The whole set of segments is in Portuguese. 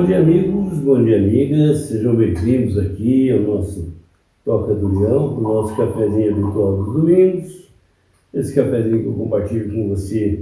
Bom dia, amigos, bom dia, amigas, sejam bem-vindos aqui ao nosso Toca do Leão, o nosso cafezinho habitual dos domingos. Esse cafezinho que eu compartilho com você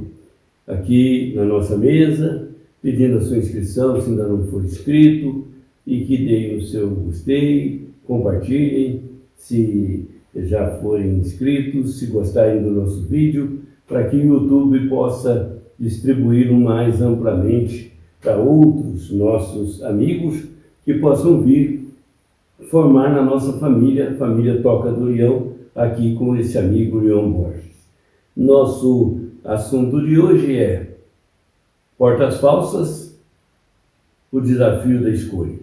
aqui na nossa mesa, pedindo a sua inscrição se ainda não for inscrito, e que deem o seu gostei, compartilhem se já forem inscritos, se gostarem do nosso vídeo, para que o YouTube possa distribuí-lo mais amplamente para outros nossos amigos que possam vir formar na nossa família, a família Toca do Leão, aqui com esse amigo Leão Borges. Nosso assunto de hoje é portas falsas, o desafio da escolha.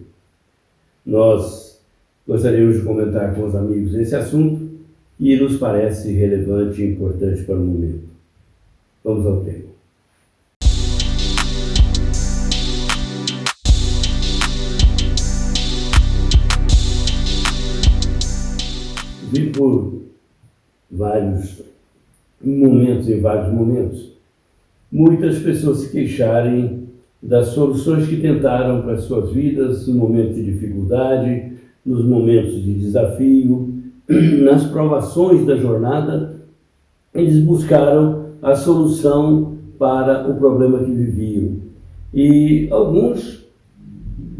Nós gostaríamos de comentar com os amigos esse assunto e nos parece relevante e importante para o momento. Vamos ao tema. Vi por vários momentos, muitas pessoas se queixarem das soluções que tentaram para as suas vidas no momento de dificuldade, nos momentos de desafio, nas provações da jornada. Eles buscaram a solução para o problema que viviam. E alguns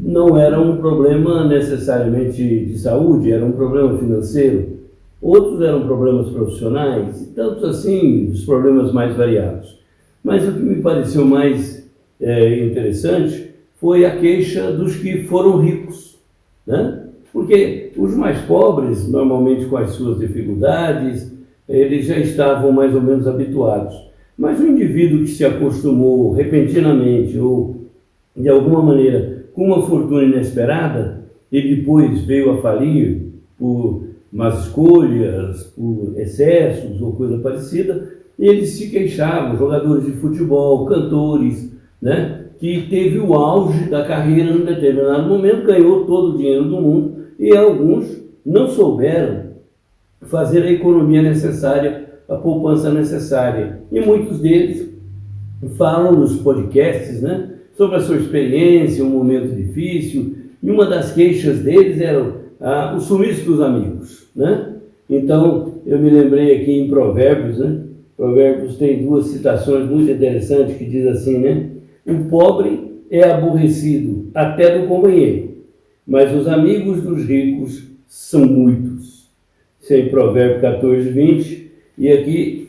não era um problema necessariamente de saúde, era um problema financeiro. Outros eram problemas profissionais, e tantos assim, os problemas mais variados. Mas o que me pareceu mais interessante foi a queixa dos que foram ricos, né? Porque os mais pobres, normalmente com as suas dificuldades, eles já estavam mais ou menos habituados. Mas o indivíduo que se acostumou repentinamente ou de alguma maneira com uma fortuna inesperada e depois veio a falir por más escolhas, por excessos ou coisa parecida, eles se queixavam, jogadores de futebol, cantores, né, que teve o auge da carreira num determinado momento, ganhou todo o dinheiro do mundo e alguns não souberam fazer a economia necessária, a poupança necessária. E muitos deles falam nos podcasts, né, sobre a sua experiência, um momento difícil, e uma das queixas deles era o sumiço dos amigos, né? Então, eu me lembrei aqui em Provérbios, né? Provérbios tem duas citações muito interessantes que diz assim, né? O pobre é aborrecido até do companheiro, mas os amigos dos ricos são muitos. Isso é em Provérbios 14, 20, e aqui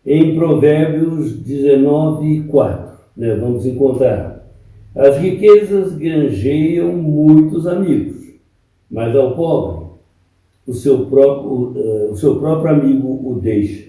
em Provérbios 19, 4, né? Vamos encontrar: as riquezas granjeiam muitos amigos, mas ao pobre o seu próprio amigo o deixa.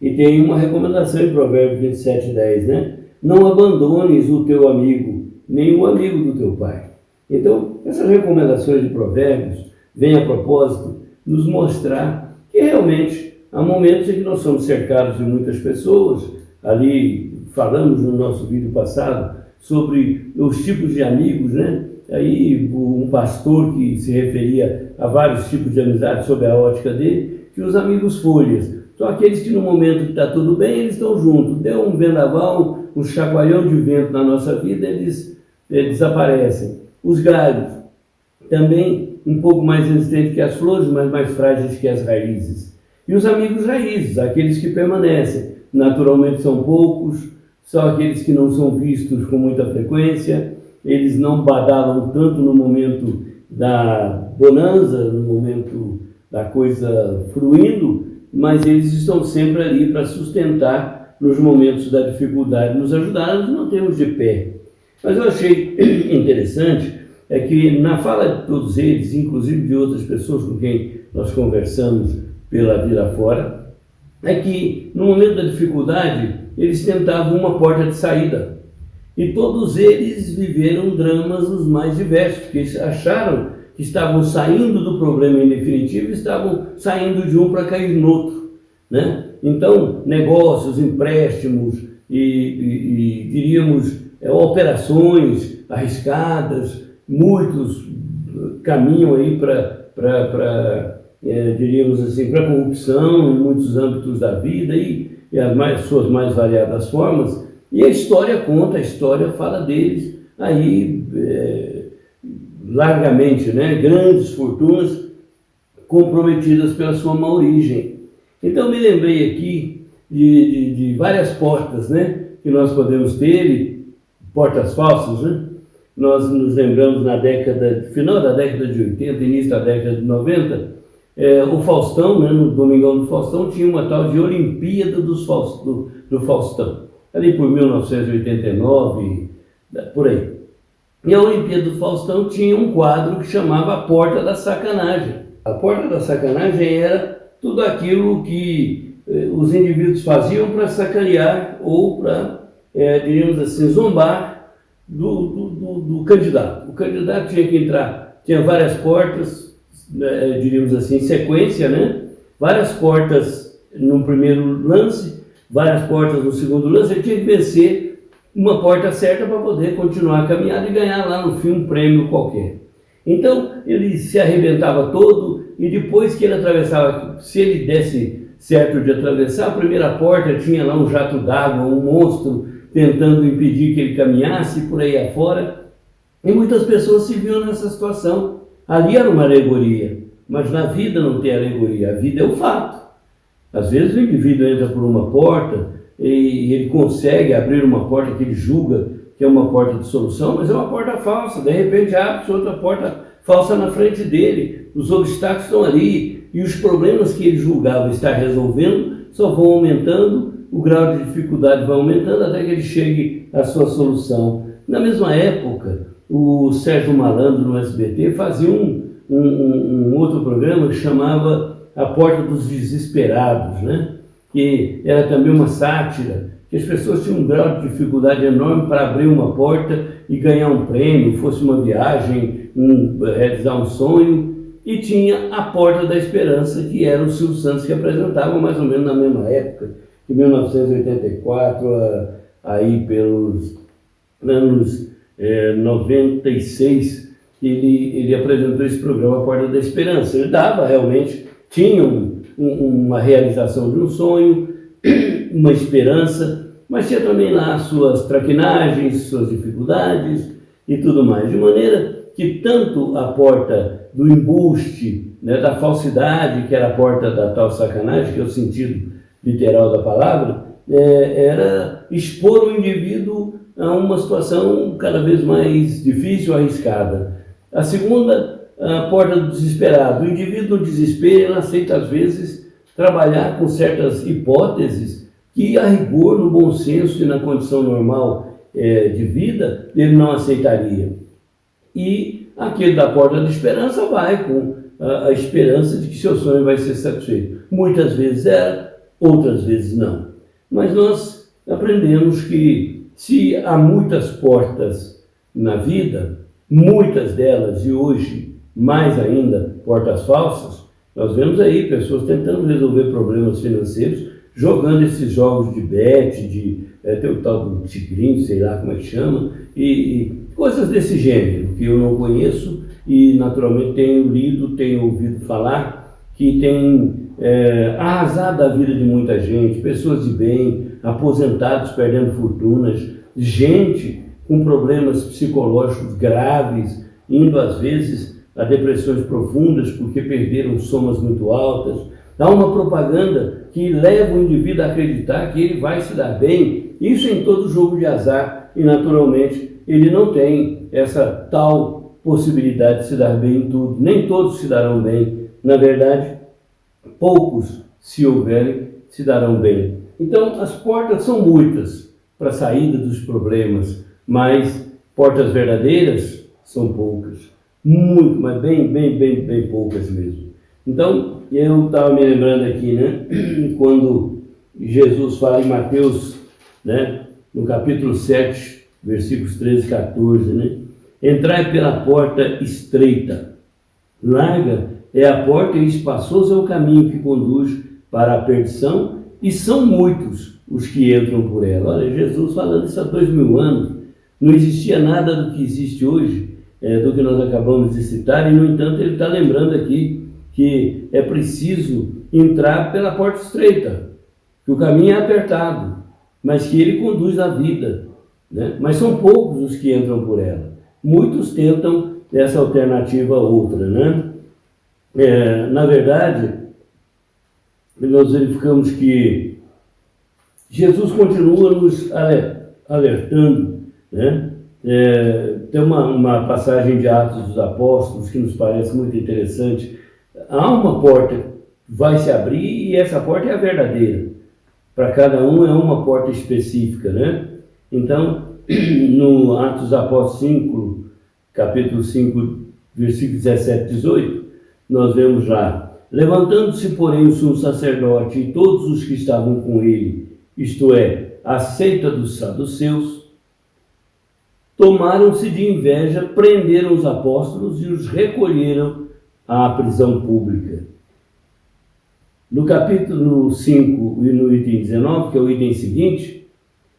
E tem uma recomendação em Provérbios 27, 10, né? Não abandones o teu amigo, nem o amigo do teu pai. Então, essas recomendações de Provérbios vêm a propósito nos mostrar que realmente há momentos em que nós somos cercados de muitas pessoas. Ali falamos no nosso vídeo passado sobre os tipos de amigos, né? Aí um pastor que se referia a vários tipos de amizade sob a ótica dele, que os amigos folhas são aqueles que no momento que está tudo bem, eles estão juntos. Deu um vendaval, um chacoalhão de vento na nossa vida, eles desaparecem. Os galhos, também um pouco mais resistentes que as flores, mas mais frágeis que as raízes. E os amigos raízes, aqueles que permanecem, naturalmente são poucos, são aqueles que não são vistos com muita frequência, eles não badalam tanto no momento da bonança, no momento da coisa fluindo, mas eles estão sempre ali para sustentar nos momentos da dificuldade, nos ajudar a nos mantermos de pé. Mas eu achei interessante é que na fala de todos eles, inclusive de outras pessoas com quem nós conversamos pela vida fora, é que no momento da dificuldade eles tentavam uma porta de saída. E todos eles viveram dramas os mais diversos, porque eles acharam que estavam saindo do problema em definitivo, estavam saindo de um para cair no outro, né? Então, negócios, empréstimos e diríamos, operações arriscadas, muitos caminham aí diríamos assim, para a corrupção em muitos âmbitos da vida e as suas mais variadas formas. E a história conta, a história fala deles aí largamente, né? Grandes fortunas comprometidas pela sua má origem. Então me lembrei aqui de várias portas, né? Que nós podemos ter, e portas falsas, né? Nós nos lembramos final da década de 80, início da década de 90, o Faustão, né, no Domingão do Faustão, tinha uma tal de Olimpíada do Faustão, ali por 1989, por aí. E a Olimpíada do Faustão tinha um quadro que chamava A Porta da Sacanagem. A Porta da Sacanagem era tudo aquilo que os indivíduos faziam para sacanear ou para, diríamos assim, zombar do candidato. O candidato tinha que entrar, tinha várias portas, diríamos assim, em sequência, né? Várias portas no primeiro lance, várias portas no segundo lance, ele tinha que vencer uma porta certa para poder continuar a caminhada e ganhar lá no fim um prêmio qualquer. Então ele se arrebentava todo e depois que ele atravessava, se ele desse certo de atravessar a primeira porta, tinha lá um jato d'água, um monstro tentando impedir que ele caminhasse por aí afora. E muitas pessoas se viam nessa situação. Ali era uma alegoria, mas na vida não tem alegoria, a vida é o fato. Às vezes o indivíduo entra por uma porta e ele consegue abrir uma porta que ele julga que é uma porta de solução, mas é uma porta falsa. De repente abre-se outra porta falsa na frente dele. Os obstáculos estão ali e os problemas que ele julgava estar resolvendo só vão aumentando, o grau de dificuldade vai aumentando até que ele chegue à sua solução. Na mesma época, o Sérgio Malandro no SBT fazia um outro programa que chamava A Porta dos Desesperados, né? Que era também uma sátira, que as pessoas tinham um grau de dificuldade enorme para abrir uma porta e ganhar um prêmio, fosse uma viagem, realizar um sonho, e tinha a Porta da Esperança, que era o Silvio Santos que apresentava mais ou menos na mesma época, em 1984, aí pelos anos 96, ele apresentou esse programa, A Porta da Esperança. Ele dava realmente, tinha uma realização de um sonho, uma esperança, mas tinha também lá suas traquinagens, suas dificuldades e tudo mais. De maneira que tanto a porta do embuste, né, da falsidade, que era a porta da tal sacanagem, que é o sentido literal da palavra, era expor o indivíduo a uma situação cada vez mais difícil, arriscada. A segunda, a porta do desesperado. O indivíduo no desespero, ele aceita às vezes trabalhar com certas hipóteses que, a rigor, no bom senso e na condição normal de vida, ele não aceitaria. E aquele da porta da esperança vai com a esperança de que seu sonho vai ser satisfeito. Muitas vezes era, outras vezes não. Mas nós aprendemos que se há muitas portas na vida, muitas delas, e hoje mais ainda, portas falsas, nós vemos aí pessoas tentando resolver problemas financeiros, jogando esses jogos de bet, tem o tal do tigrinho, sei lá como é que chama, e coisas desse gênero, que eu não conheço e naturalmente tenho lido, tenho ouvido falar, que tem arrasado a vida de muita gente, pessoas de bem, aposentados perdendo fortunas, gente com problemas psicológicos graves, indo às vezes a depressões profundas porque perderam somas muito altas. Há uma propaganda que leva o indivíduo a acreditar que ele vai se dar bem, isso em todo jogo de azar, e naturalmente ele não tem essa tal possibilidade de se dar bem em tudo, nem todos se darão bem, na verdade, poucos, se houverem, se darão bem. Então, as portas são muitas para a saída dos problemas, mas portas verdadeiras são poucas, muito, mas bem poucas mesmo. Então, eu estava me lembrando aqui, né, quando Jesus fala em Mateus, né, no capítulo 7, versículos 13 e 14, né, entrai pela porta estreita, larga é a porta e espaçoso é o caminho que conduz para a perdição, e são muitos os que entram por ela. Olha, Jesus falando isso há 2000 anos, não existia nada do que existe hoje, do que nós acabamos de citar, e no entanto ele está lembrando aqui que é preciso entrar pela porta estreita, que o caminho é apertado, mas que ele conduz à vida, né? Mas são poucos os que entram por ela. Muitos tentam essa alternativa outra, né? Na verdade, nós verificamos que Jesus continua nos alertando, né? Tem uma passagem de Atos dos Apóstolos que nos parece muito interessante. Há uma porta que vai se abrir e essa porta é a verdadeira. Para cada um é uma porta específica, né? Então, no Atos dos Apóstolos 5, capítulo 5, versículos 17 e 18, nós vemos lá: levantando-se, porém, o sumo sacerdote e todos os que estavam com ele, isto é, a seita dos saduceus, tomaram-se de inveja, prenderam os apóstolos e os recolheram à prisão pública. No capítulo 5 e no item 19, que é o item seguinte: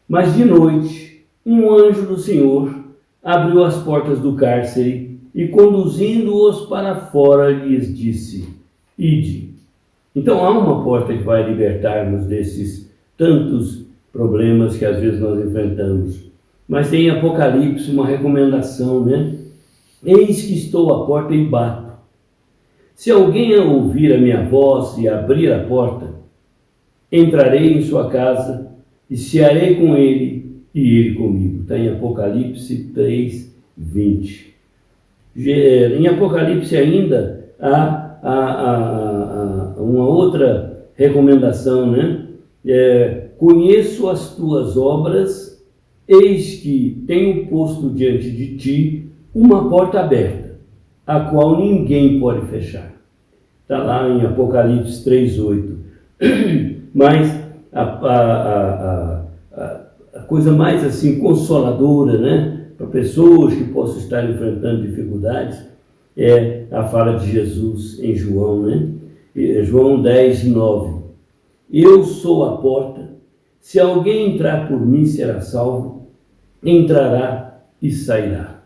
mas de noite, um anjo do Senhor abriu as portas do cárcere e, conduzindo-os para fora, lhes disse: ide. Então há uma porta que vai libertar-nos desses tantos problemas que às vezes nós enfrentamos. Mas tem em Apocalipse uma recomendação, né? Eis que estou à porta e bato. Se alguém ouvir a minha voz e abrir a porta, entrarei em sua casa e cearei com ele e ele comigo. Está em Apocalipse 3, 20. Em Apocalipse ainda há uma outra recomendação, né? Conheço as tuas obras, eis que tenho posto diante de ti uma porta aberta, a qual ninguém pode fechar. Está lá em Apocalipse 3:8. Mas a coisa mais assim consoladora, né, para pessoas que possam estar enfrentando dificuldades, é a fala de Jesus em João, né? João 10:9. Eu sou a porta, se alguém entrar por mim será salvo, entrará e sairá.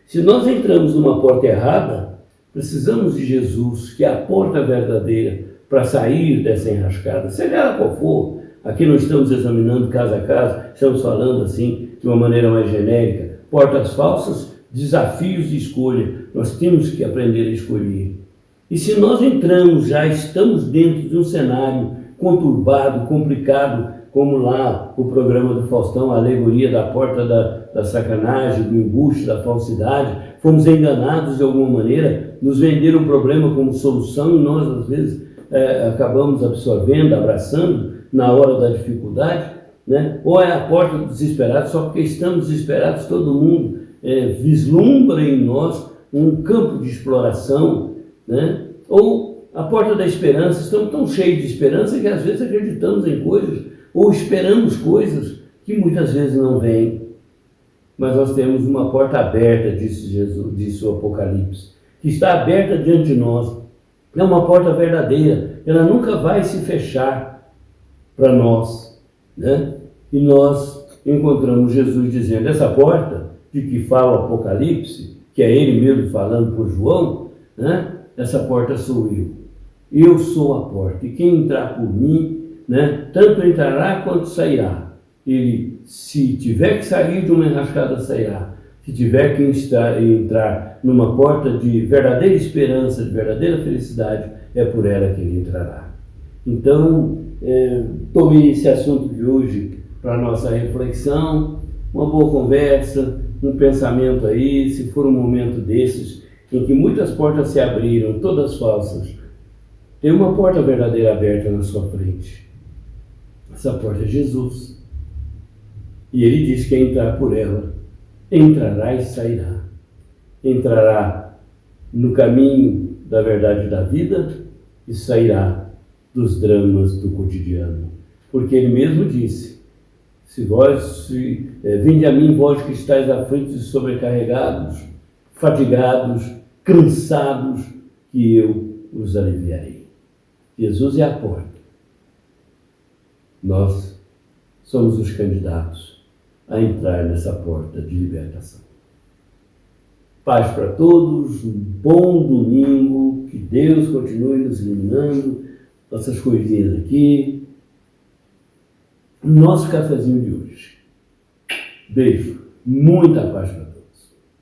Se nós entramos numa porta errada, precisamos de Jesus, que é a porta verdadeira, para sair dessa enrascada, seja ela qual for. Aqui não estamos examinando caso a caso, estamos falando assim de uma maneira mais genérica. Portas falsas, desafios de escolha, nós temos que aprender a escolher. E se nós entramos, já estamos dentro de um cenário conturbado, complicado, como lá o programa do Faustão, a alegoria da porta da sacanagem, do embuste, da falsidade, fomos enganados de alguma maneira, nos venderam o problema como solução e nós às vezes acabamos absorvendo, abraçando na hora da dificuldade, né? Ou é a porta do desesperado, só porque estamos desesperados, todo mundo vislumbra em nós um campo de exploração, né? Ou a porta da esperança, estamos tão cheios de esperança que às vezes acreditamos em coisas ou esperamos coisas que muitas vezes não vêm. Mas nós temos uma porta aberta, disse Jesus, disse o Apocalipse, que está aberta diante de nós. É uma porta verdadeira, ela nunca vai se fechar para nós, né? E nós encontramos Jesus dizendo: essa porta de que fala o Apocalipse, que é ele mesmo falando por João, né? Essa porta sou eu sou a porta, e quem entrar por mim, né, tanto entrará quanto sairá. Ele, se tiver que sair de uma enrascada, sairá. Se tiver que entrar numa porta de verdadeira esperança, de verdadeira felicidade, é por ela que ele entrará. Então, tomei esse assunto de hoje para a nossa reflexão, uma boa conversa, um pensamento aí, se for um momento desses, em que muitas portas se abriram, todas falsas, tem uma porta verdadeira aberta na sua frente. Essa porta é Jesus. E ele diz que entrar por ela, entrará e sairá. Entrará no caminho da verdade da vida e sairá dos dramas do cotidiano. Porque ele mesmo disse: vinde a mim, vós que estáis aflitos e sobrecarregados, fatigados, cansados, que eu os aliviarei. Jesus é a porta. Nós somos os candidatos a entrar nessa porta de libertação. Paz para todos, um bom domingo, que Deus continue nos iluminando, nossas coisinhas aqui. nosso cafezinho de hoje. Beijo, muita paz para